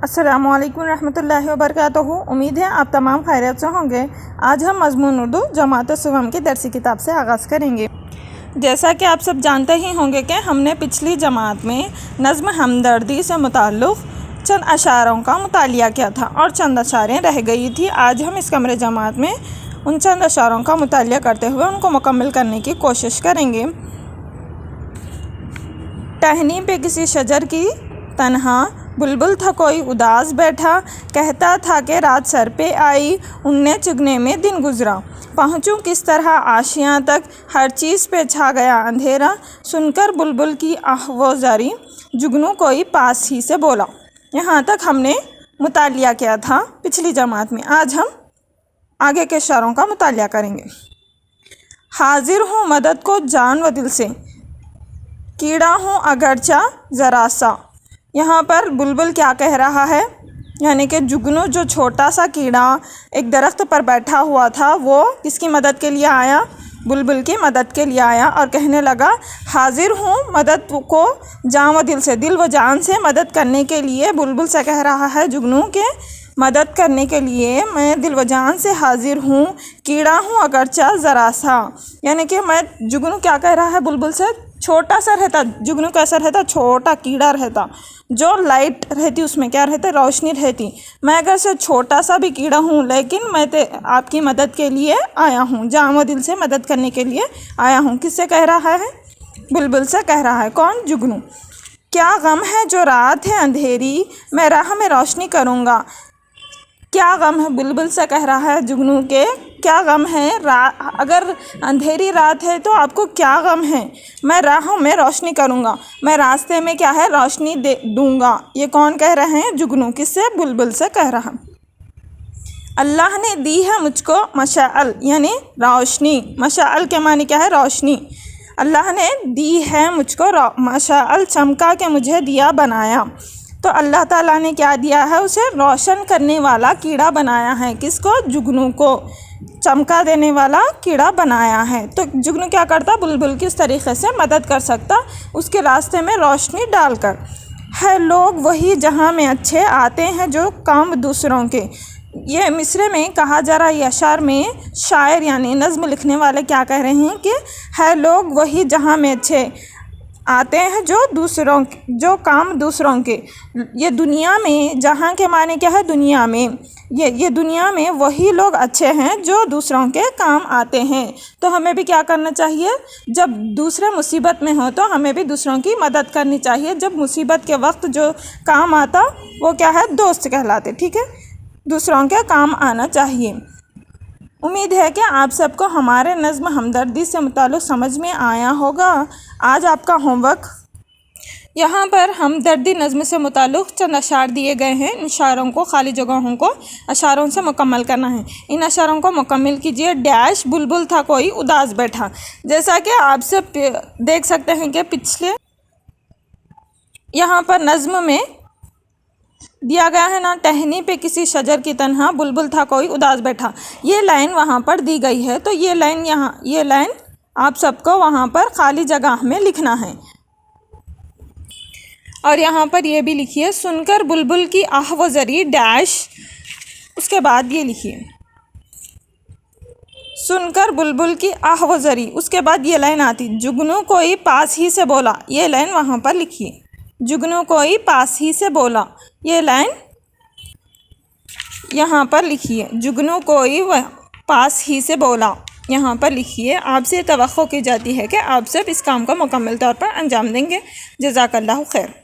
السلام علیکم ورحمۃ اللہ وبرکاتہ۔ امید ہے آپ تمام خیریت سے ہوں گے۔ آج ہم مضمون اردو جماعت الصغم کی درسی کتاب سے آغاز کریں گے۔ جیسا کہ آپ سب جانتے ہی ہوں گے کہ ہم نے پچھلی جماعت میں نظم ہمدردی سے متعلق چند اشعاروں کا مطالعہ کیا تھا اور چند اشعاریں رہ گئی تھی۔ آج ہم اس کمرے جماعت میں ان چند اشعاروں کا مطالعہ کرتے ہوئے ان کو مکمل کرنے کی کوشش کریں گے۔ ٹہنی پہ کسی شجر کی تنہا، بلبل تھا کوئی اداس بیٹھا، کہتا تھا کہ رات سر پہ آئی، اننے چگنے میں دن گزرا، پہنچوں کس طرح آشیاں تک، ہر چیز پہ چھا گیا اندھیرا، سن کر بلبل کی آہ و زاری، جگنو کوئی پاس ہی سے بولا۔ یہاں تک ہم نے مطالعہ کیا تھا پچھلی جماعت میں۔ آج ہم آگے کے اشعاروں کا مطالعہ کریں گے۔ حاضر ہوں مدد کو جان و دل سے، کیڑا ہوں اگرچہ ذرا سا۔ یہاں پر بلبل کیا کہہ رہا ہے، یعنی کہ جگنو جو چھوٹا سا کیڑا ایک درخت پر بیٹھا ہوا تھا، وہ کس کی مدد کے لیے آیا؟ بلبل کی مدد کے لیے آیا اور کہنے لگا حاضر ہوں مدد کو جان و دل سے، دل و جان سے مدد کرنے کے لیے بلبل سے کہہ رہا ہے جگنو کے مدد کرنے کے لیے میں دل و جان سے حاضر ہوں، کیڑا ہوں اگرچہ ذرا سا، یعنی کہ میں جگنو کیا کہہ رہا ہے بلبل سے، چھوٹا سا رہتا، جگنو کیسا رہتا، چھوٹا کیڑا رہتا، جو لائٹ رہتی اس میں کیا رہتا، روشنی رہتی، میں اگر سے چھوٹا سا بھی کیڑا ہوں لیکن میں آپ کی مدد کے لیے آیا ہوں، جان و دل سے مدد کرنے کے لیے آیا ہوں۔ کس سے کہہ رہا ہے؟ بلبل سے کہہ رہا ہے۔ کون؟ جگنو۔ کیا غم ہے جو رات ہے اندھیری، میں راہ میں روشنی کروں گا۔ کیا غم ہے؟ بلبل سے کہہ رہا ہے جگنو کے کیا غم ہے، اگر اندھیری رات ہے تو آپ کو کیا غم ہے، میں راہوں میں روشنی کروں گا، میں راستے میں کیا ہے روشنی دوں گا۔ یہ کون کہہ رہے ہیں؟ جگنو۔ کس سے؟ بلبل سے کہہ رہا۔ اللہ نے دی ہے مجھ کو مشعل، یعنی روشنی، مشعل کے معنی کیا ہے؟ روشنی۔ اللہ نے دی ہے مجھ کو مشعل، چمکا کے مجھے دیا بنایا، تو اللہ تعالیٰ نے کیا دیا ہے؟ اسے روشن کرنے والا کیڑا بنایا ہے۔ کس کو؟ جگنو کو چمکا دینے والا کیڑا بنایا ہے۔ تو جگنو کیا کرتا؟ بلبل کی اس طریقے سے مدد کر سکتا، اس کے راستے میں روشنی ڈال کر۔ ہے لوگ وہی جہاں میں اچھے، آتے ہیں جو کام دوسروں کے۔ یہ مصرے میں کہا جا رہا ہے، یہ اشعار میں شاعر یعنی نظم لکھنے والے کیا کہہ رہے ہیں کہ ہے لوگ وہی جہاں میں اچھے، آتے ہیں جو کام دوسروں کے۔ یہ دنیا میں، جہاں کے معنی کیا ہے؟ دنیا میں، یہ دنیا میں وہی لوگ اچھے ہیں جو دوسروں کے کام آتے ہیں۔ تو ہمیں بھی کیا کرنا چاہیے؟ جب دوسرے مصیبت میں ہو تو ہمیں بھی دوسروں کی مدد کرنی چاہیے۔ جب مصیبت کے وقت جو کام آتا وہ کیا ہے؟ دوست کہلاتے۔ ٹھیک ہے، دوسروں کے کام آنا چاہیے۔ امید ہے کہ آپ سب کو ہمارے نظم ہمدردی سے متعلق سمجھ میں آیا ہوگا۔ آج آپ کا ہوم ورک، یہاں پر ہمدردی نظم سے متعلق چند اشعار دیے گئے ہیں، ان اشعاروں کو، خالی جگہوں کو اشعاروں سے مکمل کرنا ہے۔ ان اشعاروں کو مکمل کیجیے۔ ڈیش بلبل تھا کوئی اداس بیٹھا، جیسا کہ آپ سے دیکھ سکتے ہیں کہ پچھلے یہاں پر نظم میں دیا گیا ہے نا، ٹہنی پہ کسی شجر کی تنہا، بلبل تھا کوئی اداس بیٹھا، یہ لائن وہاں پر دی گئی ہے، تو یہ لائن آپ سب کو وہاں پر خالی جگہ میں لکھنا ہے۔ اور یہاں پر یہ بھی لکھیے، سن کر بلبل کی آہ و زری ڈیش، اس کے بعد یہ لکھیے، سن کر بلبل کی آہ و زری، اس کے بعد یہ لائن آتی، جگنو کوئی پاس ہی سے بولا، یہ لائن وہاں پر لکھیے، جگنو کوئی پاس ہی سے بولا، یہ لائن یہاں پر لکھیے، جگنو کوئی پاس ہی سے بولا، یہاں پر لکھیے۔ آپ سے توقع کی جاتی ہے کہ آپ سب اس کام کو مکمل طور پر انجام دیں گے۔ جزاک اللہ خیر۔